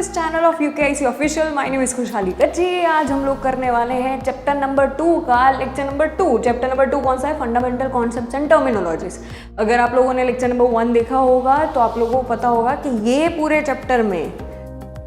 This channel of UKIC official. My name is खुशहाली कच्ची। आज हम लोग करने वाले हैं चैप्टर नंबर 2 का लेक्चर नंबर 2। चैप्टर नंबर 2 कौन सा है? Fundamental concepts and terminologies. अगर आप लोगों ने लेक्चर नंबर 1 देखा होगा तो आप लोगों को पता होगा कि ये पूरे चैप्टर में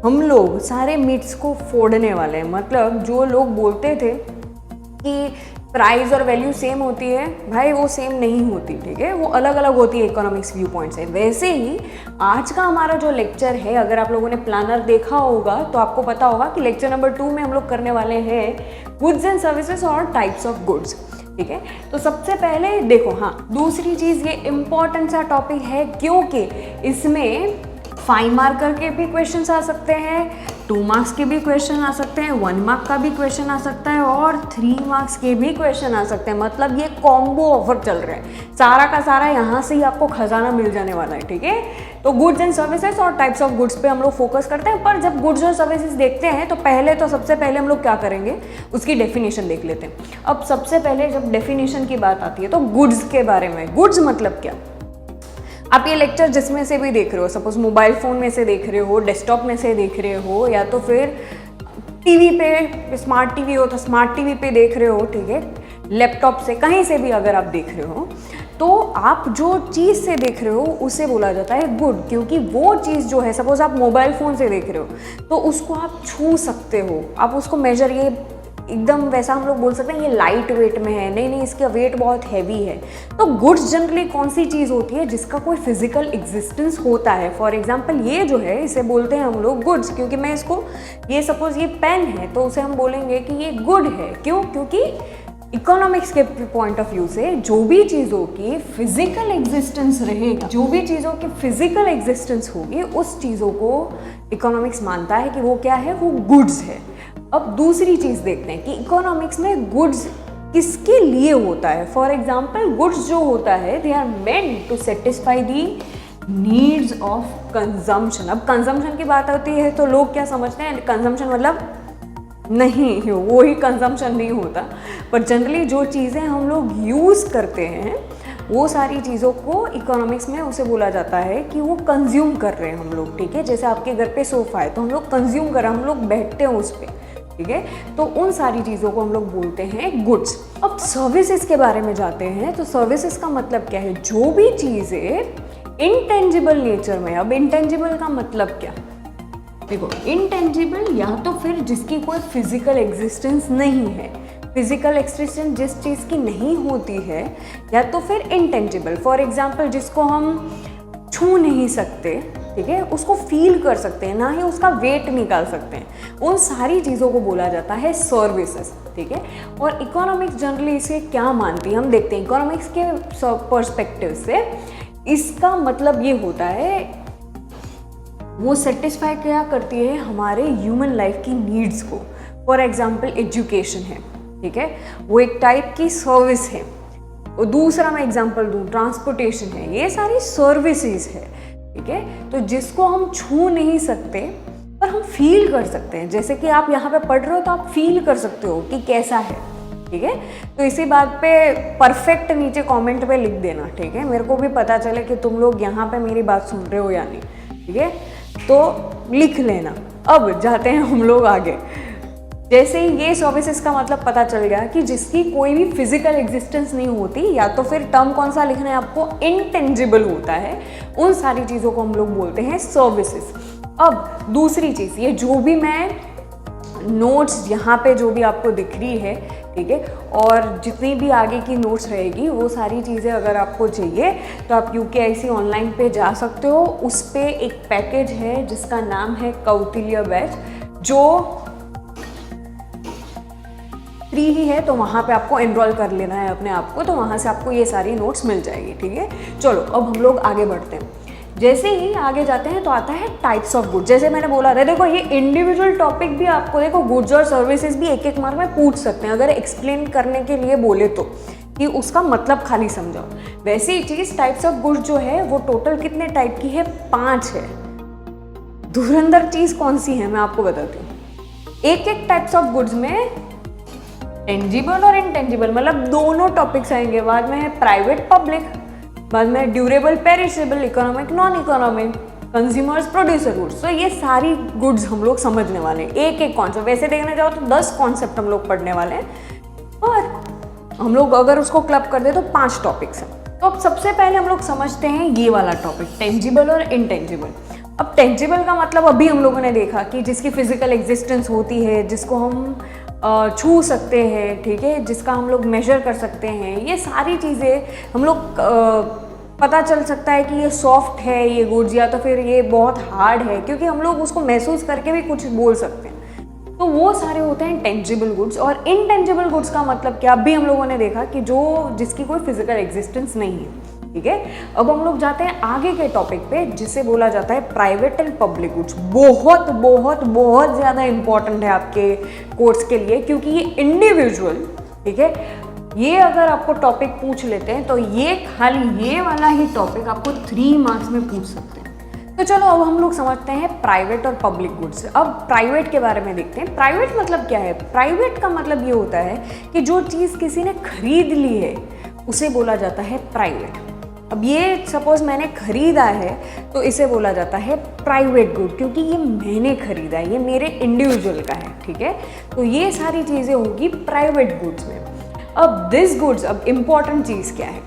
हम लोग सारे मिथ्स को फोड़ने वाले हैं। मतलब जो लोग बोलते थे कि प्राइस और वैल्यू सेम होती है, भाई वो सेम नहीं होती, ठीक है, वो अलग अलग होती है इकोनॉमिक्स व्यू पॉइंट से। वैसे ही आज का हमारा जो लेक्चर है, अगर आप लोगों ने प्लानर देखा होगा तो आपको पता होगा कि लेक्चर नंबर 2 में हम लोग करने वाले हैं गुड्स एंड सर्विसेज और टाइप्स ऑफ गुड्स, ठीक है। तो सबसे पहले देखो, हाँ, दूसरी चीज़, ये इम्पॉर्टेंट सा टॉपिक है क्योंकि इसमें 5 मार्कर के भी क्वेश्चन आ सकते हैं, 2 मार्क्स के भी क्वेश्चन आ सकते हैं, 1 मार्क का भी क्वेश्चन आ सकता है और 3 मार्क्स के भी क्वेश्चन आ सकते हैं। मतलब ये कॉम्बो ऑफर चल रहा है, सारा का सारा यहाँ से ही आपको खजाना मिल जाने वाला है, ठीक है। तो गुड्स एंड सर्विसेज और टाइप्स ऑफ गुड्स पे हम लोग फोकस करते हैं। पर जब गुड्स और सर्विसेज देखते हैं तो पहले तो सबसे पहले हम लोग क्या करेंगे, उसकी डेफिनेशन देख लेते हैं। अब सबसे पहले जब डेफिनेशन की बात आती है तो गुड्स के बारे में, गुड्स मतलब क्या। आप ये लेक्चर जिसमें से भी देख रहे हो, सपोज मोबाइल फ़ोन में से देख रहे हो, डेस्कटॉप में से देख रहे हो, या तो फिर टीवी पे, स्मार्ट टीवी हो तो स्मार्ट टीवी पे देख रहे हो, ठीक है, लैपटॉप से, कहीं से भी अगर आप देख रहे हो, तो आप जो चीज़ से देख रहे हो उसे बोला जाता है गुड। क्योंकि वो चीज़ जो है, सपोज आप मोबाइल फ़ोन से देख रहे हो तो उसको आप छू सकते हो, आप उसको मेजर, ये एकदम वैसा हम लोग बोल सकते हैं ये लाइट वेट में है, नहीं इसका वेट बहुत हैवी है। तो गुड्स जनरली कौन सी चीज़ होती है जिसका कोई फिजिकल एग्जिस्टेंस होता है। फॉर एग्जांपल ये जो है, इसे बोलते हैं हम लोग गुड्स। क्योंकि मैं इसको, ये सपोज ये पेन है तो उसे हम बोलेंगे कि ये गुड है। क्यों? क्योंकि इकोनॉमिक्स के पॉइंट ऑफ व्यू से जो भी चीज़ों की फिजिकल एग्जिस्टेंस रहेगा, जो भी चीज़ों की फिजिकल एग्जिस्टेंस होगी, उस चीज़ों को इकोनॉमिक्स मानता है कि वो क्या है, वो गुड्स है। अब दूसरी चीज़ देखते हैं कि इकोनॉमिक्स में गुड्स किसके लिए होता है। फॉर एग्जाम्पल गुड्स जो होता है, they are meant to satisfy the needs of consumption. अब कंजम्पशन की बात आती है तो लोग क्या समझते हैं, कंजम्पशन मतलब नहीं, वो ही कंजम्पशन नहीं होता। पर जनरली जो चीज़ें हम लोग यूज़ करते हैं वो सारी चीज़ों को इकोनॉमिक्स में उसे बोला जाता है कि वो कंज्यूम कर रहे हैं हम लोग, ठीक है। जैसे आपके घर पे सोफ़ा है तो हम लोग कंज्यूम कर रहे हैं, हम लोग बैठते हैं उस पर, ठीक है। तो उन सारी चीज़ों को हम लोग बोलते हैं गुड्स। अब सर्विसेज के बारे में जाते हैं तो सर्विसेज का मतलब क्या है, जो भी चीज़ें इनटेंजिबल नेचर में। अब इनटेंजिबल का मतलब क्या, देखो, इनटेंजिबल या तो फिर जिसकी कोई फिजिकल एग्जिस्टेंस नहीं है, फिजिकल एक्सटेंशन जिस चीज़ की नहीं होती है, या तो फिर इनटेंजिबल। फॉर एग्जाम्पल जिसको हम छू नहीं सकते, ठीक है, उसको फील कर सकते हैं, ना ही उसका वेट निकाल सकते हैं, उन सारी चीज़ों को बोला जाता है सर्विसेज, ठीक है। और इकोनॉमिक्स जनरली इसे क्या मानती है, हम देखते हैं इकोनॉमिक्स के पर्सपेक्टिव से। इसका मतलब ये होता है, वो सेटिस्फाई क्या करती है, हमारे ह्यूमन लाइफ की नीड्स को। फॉर एग्जाम्पल एजुकेशन है, ठीक है, वो एक टाइप की सर्विस है। और दूसरा मैं एग्जांपल दूं, ट्रांसपोर्टेशन है, ये सारी सर्विसेज है, ठीक है। तो जिसको हम छू नहीं सकते पर हम फील कर सकते हैं। जैसे कि आप यहाँ पे पढ़ रहे हो तो आप फील कर सकते हो कि कैसा है, ठीक है। तो इसी बात पे परफेक्ट नीचे कमेंट पे लिख देना, ठीक है, मेरे को भी पता चले कि तुम लोग यहाँ पे मेरी बात सुन रहे हो या नहीं, ठीक है, तो लिख लेना। अब जाते हैं हम लोग आगे। जैसे ही ये सर्विसेज का मतलब पता चल गया कि जिसकी कोई भी फिजिकल एग्जिस्टेंस नहीं होती, या तो फिर टर्म कौन सा लिखना है आपको, इनटेंजिबल होता है, उन सारी चीज़ों को हम लोग बोलते हैं सर्विसेज। अब दूसरी चीज़, ये जो भी मैं नोट्स यहाँ पे जो भी आपको दिख रही है, ठीक है, और जितनी भी आगे की नोट्स रहेगी वो सारी चीज़ें अगर आपको चाहिए तो आप यूकेआईसी ऑनलाइन पे जा सकते हो। उस पर एक पैकेज है जिसका नाम है कौटिल्य बैच, जो फ्री ही है, तो वहाँ पे आपको एनरोल कर लेना है अपने आप को, तो वहाँ से आपको ये सारी नोट्स मिल जाएगी, ठीक है। चलो अब हम लोग आगे बढ़ते हैं। जैसे ही आगे जाते हैं तो आता है टाइप्स ऑफ गुड्स। जैसे मैंने बोला था, देखो ये इंडिविजुअल टॉपिक भी आपको, देखो गुड्स और सर्विसेज भी एक एक मार्क में पूछ सकते हैं अगर एक्सप्लेन करने के लिए बोले तो, कि उसका मतलब खाली समझाओ। वैसे ही चीज़ टाइप्स ऑफ गुड्स जो है वो टोटल कितने टाइप की है, 5 है। धुरंधर चीज़ कौन सी है मैं आपको बताती हूँ। एक टाइप्स ऑफ गुड्स में टेंजिबल और इनटेंजिबल, मतलब दोनों टॉपिक्स आएंगे। बाद में है प्राइवेट पब्लिक, बाद में durable perishable, economic non economic, consumers, producer goods. तो ये सारी गुड्स हम लोग समझने वाले हैं, एक एक कॉन्सेप्ट। वैसे देखने जाओ तो 10 कॉन्सेप्ट हम लोग पढ़ने वाले हैं और हम लोग अगर उसको क्लब कर दे तो 5 टॉपिक्स हैं। तो अब सबसे पहले हम लोग समझते हैं ये वाला टॉपिक, टेंजिबल और इनटेंजिबल। अब टेंजिबल का मतलब अभी हम लोगों ने देखा कि जिसकी फिजिकल एग्जिस्टेंस होती है, जिसको हम छू सकते हैं, ठीक है, जिसका हम लोग मेजर कर सकते हैं, ये सारी चीज़ें हम लोग पता चल सकता है कि ये सॉफ्ट है ये गुड्स, या तो फिर ये बहुत हार्ड है, क्योंकि हम लोग उसको महसूस करके भी कुछ बोल सकते हैं। तो वो सारे होते हैं टेंजिबल गुड्स। और इनटेंजिबल गुड्स का मतलब क्या, अभी हम लोगों ने देखा कि जिसकी कोई फिजिकल एग्जिस्टेंस नहीं है, ठीक है। अब हम लोग जाते हैं आगे के टॉपिक पे, जिसे बोला जाता है प्राइवेट एंड पब्लिक गुड्स। बहुत बहुत बहुत ज़्यादा इंपॉर्टेंट है आपके कोर्स के लिए, क्योंकि ये इंडिविजुअल, ठीक है, ये अगर आपको टॉपिक पूछ लेते हैं तो ये खाली ये वाला ही टॉपिक आपको 3 मार्क्स में पूछ सकते हैं। तो चलो अब हम लोग समझते हैं प्राइवेट और पब्लिक गुड्स। अब प्राइवेट के बारे में देखते हैं। प्राइवेट मतलब क्या है? प्राइवेट का मतलब ये होता है कि जो चीज़ किसी ने खरीद ली है उसे बोला जाता है प्राइवेट। अब ये सपोज मैंने खरीदा है तो इसे बोला जाता है प्राइवेट गुड, क्योंकि ये मैंने खरीदा है, ये मेरे इंडिविजुअल का है, ठीक है। तो ये सारी चीज़ें होगी प्राइवेट गुड्स में। अब दिस गुड्स, अब इम्पॉर्टेंट चीज़ क्या है,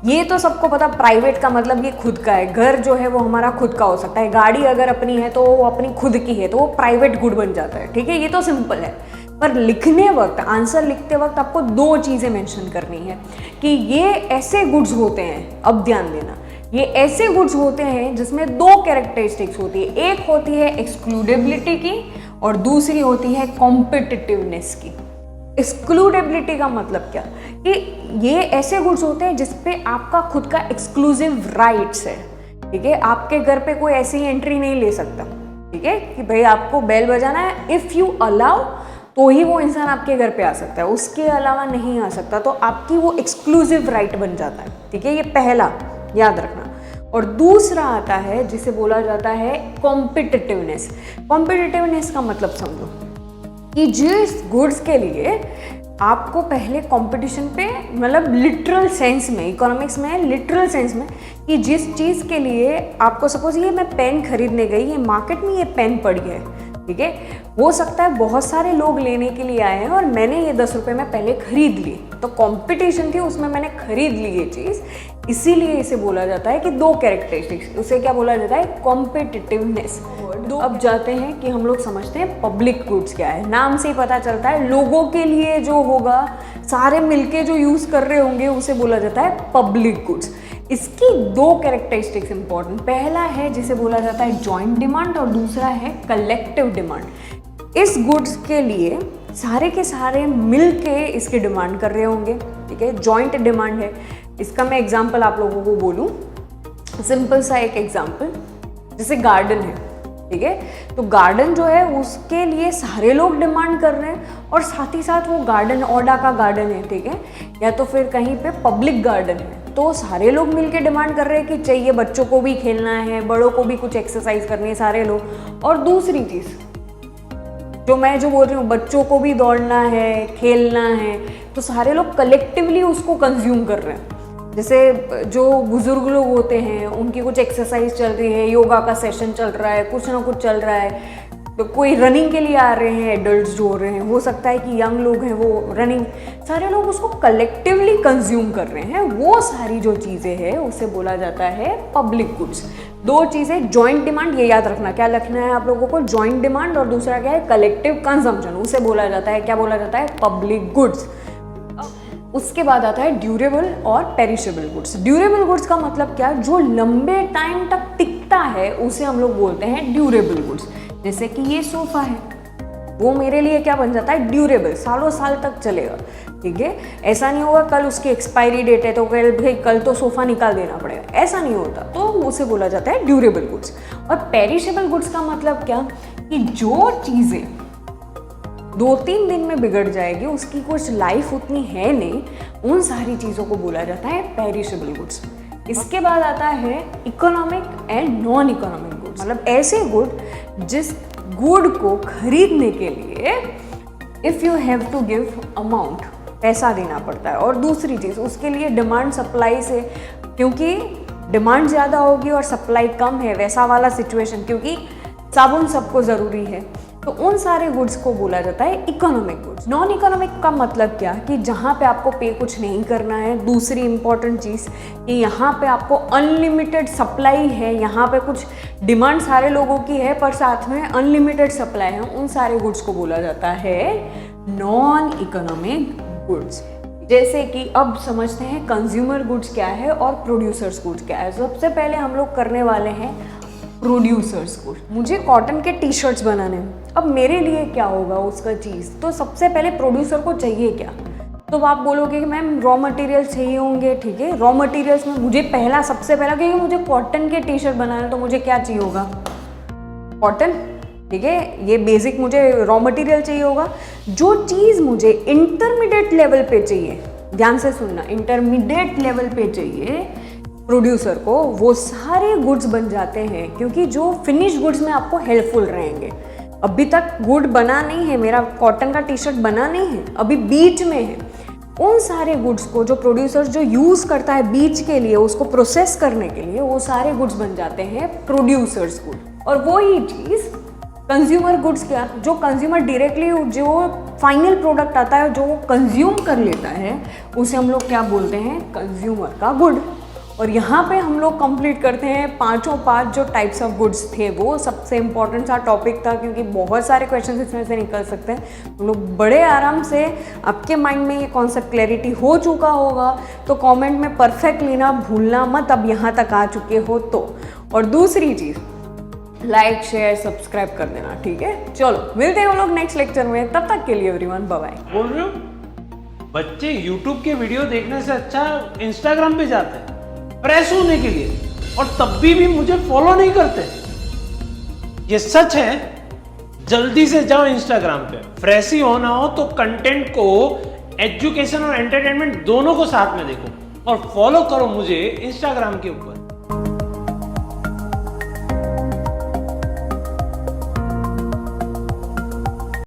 ये तो सबको पता, प्राइवेट का मतलब ये खुद का है। घर जो है वो हमारा खुद का हो सकता है, गाड़ी अगर अपनी है तो वो अपनी खुद की है, तो वो प्राइवेट गुड बन जाता है, ठीक है। ये तो सिंपल है। पर लिखने वक्त, आंसर लिखते वक्त आपको 2 चीज़ें मेंशन करनी है कि ये ऐसे गुड्स होते हैं। अब ध्यान देना, ये ऐसे गुड्स होते हैं जिसमें 2 कैरेक्टरिस्टिक्स होती है। एक होती है एक्सक्लूडेबिलिटी की और दूसरी होती है कॉम्पिटिटिवनेस की। एक्सक्लूडेबिलिटी का मतलब क्या, कि ये ऐसे गुड्स होते हैं जिसपे आपका खुद का एक्सक्लूसिव राइट्स है, ठीक है। आपके घर पे कोई ऐसी एंट्री नहीं ले सकता, ठीक है, कि भाई आपको बेल बजाना है, इफ़ यू अलाउ तो ही वो इंसान आपके घर पे आ सकता है, उसके अलावा नहीं आ सकता। तो आपकी वो एक्सक्लूसिव राइट बन जाता है, ठीक है। ये पहला याद रखना। और दूसरा आता है जिसे बोला जाता है कॉम्पिटिटिवनेस। कॉम्पिटिटिवनेस का मतलब समझो कि जिस गुड्स के लिए आपको पहले कंपटीशन पे, मतलब लिटरल सेंस में, इकोनॉमिक्स में लिटरल सेंस में, कि जिस चीज़ के लिए आपको, सपोज ये मैं पेन खरीदने गई, ये मार्केट में ये पेन पड़ी है, ठीक है, हो सकता है बहुत सारे लोग लेने के लिए आए हैं और मैंने ये 10 रुपये में पहले खरीद ली, तो कंपटीशन थी उसमें मैंने खरीद ली ये चीज़, इसीलिए इसे बोला जाता है कि 2 कैरेक्टरिस्टिक्स, उसे क्या बोला जाता है, कॉम्पिटिटिवनेस। अब जाते हैं कि हम लोग समझते हैं पब्लिक गुड्स क्या है। नाम से ही पता चलता है, लोगों के लिए जो होगा, सारे मिलके जो यूज़ कर रहे होंगे, उसे बोला जाता है पब्लिक गुड्स। इसकी 2 कैरेक्टरिस्टिक्स इंपॉर्टेंट, पहला है जिसे बोला जाता है जॉइंट डिमांड और दूसरा है कलेक्टिव डिमांड। इस गुड्स के लिए सारे के सारे मिल के इसकी डिमांड कर रहे होंगे, ठीक है, जॉइंट डिमांड है। इसका मैं एग्जाम्पल आप लोगों को बोलूँ, सिंपल सा एक एग्जाम्पल, जैसे गार्डन है, ठीक है, तो गार्डन जो है उसके लिए सारे लोग डिमांड कर रहे हैं और साथ ही साथ वो गार्डन ओडा का गार्डन है, ठीक है, या तो फिर कहीं पे पब्लिक गार्डन है, तो सारे लोग मिलके डिमांड कर रहे हैं कि चाहिए, बच्चों को भी खेलना है, बड़ों को भी कुछ एक्सरसाइज करनी है, सारे लोग। और दूसरी चीज़ जो बोल रही हूँ, बच्चों को भी दौड़ना है, खेलना है, तो सारे लोग कलेक्टिवली उसको कंज्यूम कर रहे हैं। जैसे जो बुजुर्ग लोग होते हैं उनकी कुछ एक्सरसाइज चल रही है, योगा का सेशन चल रहा है, कुछ ना कुछ चल रहा है, तो कोई रनिंग के लिए आ रहे हैं, एडल्ट्स जो हो रहे हैं, हो सकता है कि यंग लोग हैं वो रनिंग, सारे लोग उसको कलेक्टिवली कंज्यूम कर रहे हैं। वो सारी जो चीज़ें हैं उसे बोला जाता है पब्लिक गुड्स। 2 चीज़ें, जॉइंट डिमांड, ये याद रखना, क्या लिखना है आप लोगों को, जॉइंट डिमांड, और दूसरा क्या है, कलेक्टिव कंजम्पशन, उसे बोला जाता है, क्या बोला जाता है, पब्लिक गुड्स। उसके बाद आता है ड्यूरेबल और पेरिशेबल गुड्स। ड्यूरेबल गुड्स का मतलब क्या, जो लंबे टाइम तक टिकता है उसे हम लोग बोलते हैं ड्यूरेबल गुड्स। जैसे कि ये सोफ़ा है, वो मेरे लिए क्या बन जाता है, ड्यूरेबल, सालों साल तक चलेगा, ठीक है। ऐसा नहीं होगा कल उसकी एक्सपायरी डेट है तो कल तो सोफ़ा निकाल देना पड़ेगा, ऐसा नहीं होता, तो उसे बोला जाता है ड्यूरेबल गुड्स। और पेरिशेबल गुड्स का मतलब क्या, कि जो चीज़ें 2-3 दिन में बिगड़ जाएगी, उसकी कुछ लाइफ उतनी है नहीं, उन सारी चीज़ों को बोला जाता है पेरिशेबल गुड्स। इसके बाद आता है economic and non economic goods, मतलब ऐसे गुड जिस गुड को खरीदने के लिए if you have to give amount, पैसा देना पड़ता है, और दूसरी चीज़ उसके लिए डिमांड सप्लाई से, क्योंकि डिमांड ज़्यादा होगी और सप्लाई कम है, वैसा वाला सिचुएशन, क्योंकि साबुन सबको ज़रूरी है, तो उन सारे गुड्स को बोला जाता है इकोनॉमिक गुड्स। नॉन इकोनॉमिक का मतलब क्या, कि जहाँ पे आपको पे कुछ नहीं करना है। दूसरी इंपॉर्टेंट चीज़ कि यहाँ पे आपको अनलिमिटेड सप्लाई है, यहाँ पे कुछ डिमांड सारे लोगों की है पर साथ में अनलिमिटेड सप्लाई है, उन सारे गुड्स को बोला जाता है नॉन इकोनॉमिक गुड्स। जैसे कि अब समझते हैं कंज्यूमर गुड्स क्या है और प्रोड्यूसर्स गुड्स क्या है। सबसे पहले हम लोग करने वाले हैं प्रोड्यूसर्स गुड्स। मुझे कॉटन के टी शर्ट्स बनाने हैं, अब मेरे लिए क्या होगा उसका चीज़, तो सबसे पहले प्रोड्यूसर को चाहिए क्या, तो आप बोलोगे कि मैम रॉ मटेरियल्स चाहिए होंगे, ठीक है। रॉ मटेरियल्स में मुझे सबसे पहला क्योंकि मुझे कॉटन के टी शर्ट बनाना है तो मुझे क्या चाहिए होगा, कॉटन, ठीक है। ये बेसिक मुझे रॉ मटेरियल चाहिए होगा। जो चीज़ मुझे इंटरमीडिएट लेवल पे चाहिए, ध्यान से सुनना, इंटरमीडिएट लेवल पे चाहिए प्रोड्यूसर को, वो सारे गुड्स बन जाते हैं, क्योंकि जो फिनिश गुड्स में आपको हेल्पफुल रहेंगे। अभी तक गुड बना नहीं है, मेरा कॉटन का टी शर्ट बना नहीं है, अभी बीच में है, उन सारे गुड्स को जो प्रोड्यूसर जो यूज़ करता है बीच के लिए, उसको प्रोसेस करने के लिए, वो सारे गुड्स बन जाते हैं प्रोड्यूसर्स गुड। और वो ही चीज़ कंज्यूमर गुड्स क्या, जो कंज्यूमर डायरेक्टली जो फाइनल प्रोडक्ट आता है जो कंज्यूम कर लेता है, उसे हम लोग क्या बोलते हैं, कंज्यूमर का गुड। और यहाँ पे हम लोग कंप्लीट करते हैं पाँच जो टाइप्स ऑफ गुड्स थे, वो सबसे इम्पॉर्टेंट सा टॉपिक था, क्योंकि बहुत सारे क्वेश्चन इसमें से निकल सकते हैं। हम लोग बड़े आराम से, आपके माइंड में ये कॉन्सेप्ट क्लैरिटी हो चुका होगा, तो कमेंट में परफेक्ट लेना भूलना मत, अब यहाँ तक आ चुके हो तो। और दूसरी चीज़, लाइक शेयर सब्सक्राइब कर देना, ठीक है। चलो मिलते हैं हम लोग नेक्स्ट लेक्चर में, तब तक के लिए एवरीवन बाय बाय। बोल रहे हो बच्चे यूट्यूब के वीडियो देखने से अच्छा इंस्टाग्राम पे जाते हैं फ्रेश होने के लिए, और तब भी मुझे फॉलो नहीं करते। ये सच है। जल्दी से जाओ इंस्टाग्राम पे, फ्रेश ही होना हो तो कंटेंट को, एजुकेशन और एंटरटेनमेंट दोनों को साथ में देखो, और फॉलो करो मुझे इंस्टाग्राम के ऊपर।